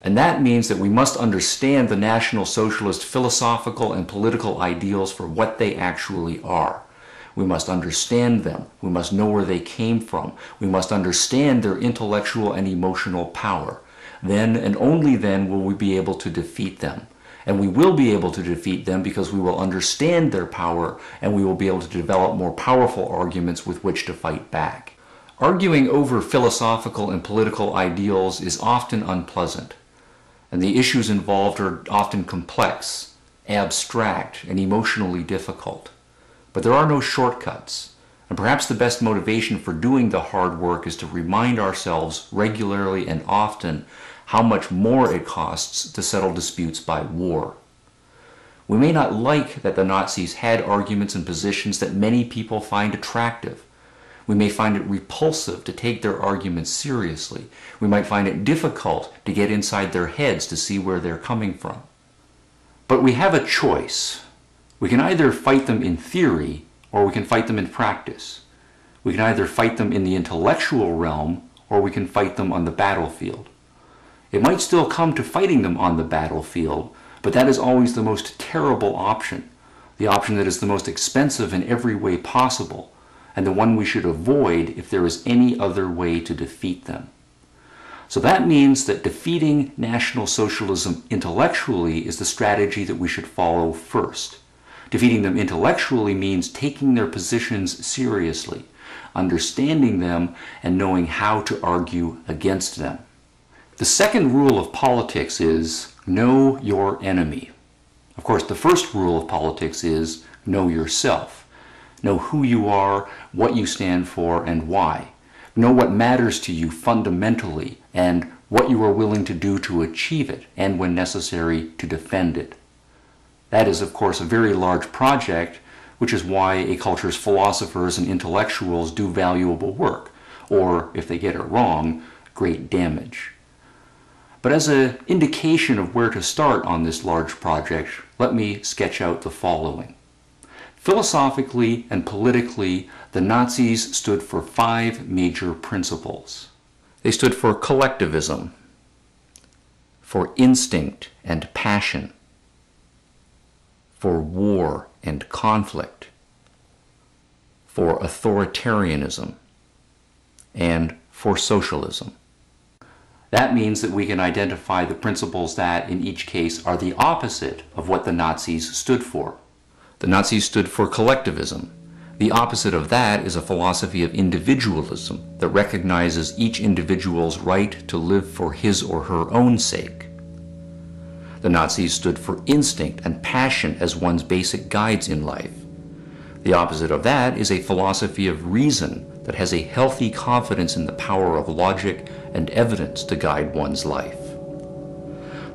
And that means that we must understand the National Socialist philosophical and political ideals for what they actually are. We must understand them. We must know where they came from. We must understand their intellectual and emotional power. Then and only then will we be able to defeat them. And we will be able to defeat them because we will understand their power and we will be able to develop more powerful arguments with which to fight back. Arguing over philosophical and political ideals is often unpleasant, and the issues involved are often complex, abstract, and emotionally difficult. But there are no shortcuts, and perhaps the best motivation for doing the hard work is to remind ourselves regularly and often how much more it costs to settle disputes by war. We may not like that the Nazis had arguments and positions that many people find attractive. We may find it repulsive to take their arguments seriously. We might find it difficult to get inside their heads to see where they're coming from. But we have a choice. We can either fight them in theory or we can fight them in practice. We can either fight them in the intellectual realm or we can fight them on the battlefield. It might still come to fighting them on the battlefield, but that is always the most terrible option, the option that is the most expensive in every way possible, and the one we should avoid if there is any other way to defeat them. So that means that defeating National Socialism intellectually is the strategy that we should follow first. Defeating them intellectually means taking their positions seriously, understanding them, and knowing how to argue against them. The second rule of politics is know your enemy. Of course, the first rule of politics is know yourself. Know who you are, what you stand for, and why. Know what matters to you fundamentally and what you are willing to do to achieve it, and when necessary, to defend it. That is, of course, a very large project, which is why a culture's philosophers and intellectuals do valuable work, or, if they get it wrong, great damage. But as an indication of where to start on this large project, let me sketch out the following. Philosophically and politically, the Nazis stood for 5 major principles. They stood for collectivism, for instinct and passion, for war and conflict, for authoritarianism, and for socialism. That means that we can identify the principles that, in each case, are the opposite of what the Nazis stood for. The Nazis stood for collectivism. The opposite of that is a philosophy of individualism that recognizes each individual's right to live for his or her own sake. The Nazis stood for instinct and passion as one's basic guides in life. The opposite of that is a philosophy of reason that has a healthy confidence in the power of logic and evidence to guide one's life.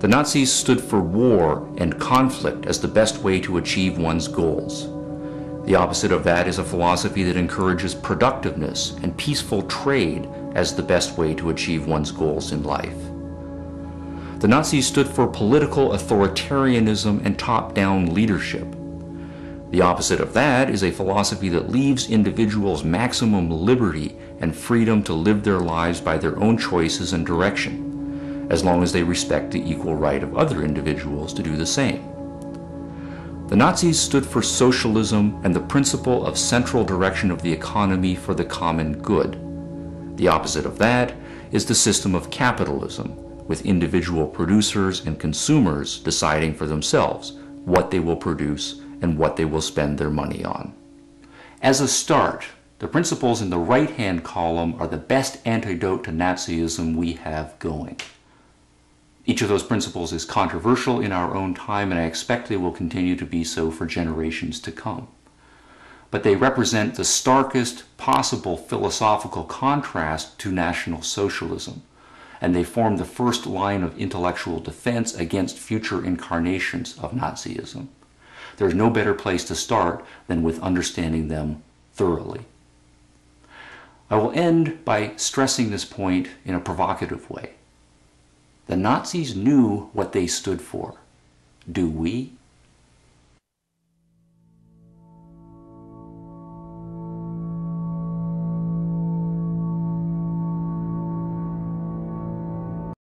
The Nazis stood for war and conflict as the best way to achieve one's goals. The opposite of that is a philosophy that encourages productiveness and peaceful trade as the best way to achieve one's goals in life. The Nazis stood for political authoritarianism and top-down leadership. The opposite of that is a philosophy that leaves individuals maximum liberty and freedom to live their lives by their own choices and direction, as long as they respect the equal right of other individuals to do the same. The Nazis stood for socialism and the principle of central direction of the economy for the common good. The opposite of that is the system of capitalism, with individual producers and consumers deciding for themselves what they will produce and what they will spend their money on. As a start, the principles in the right-hand column are the best antidote to Nazism we have going. Each of those principles is controversial in our own time, and I expect they will continue to be so for generations to come. But they represent the starkest possible philosophical contrast to National Socialism, and they form the first line of intellectual defense against future incarnations of Nazism. There's no better place to start than with understanding them thoroughly. I will end by stressing this point in a provocative way. The Nazis knew what they stood for. Do we?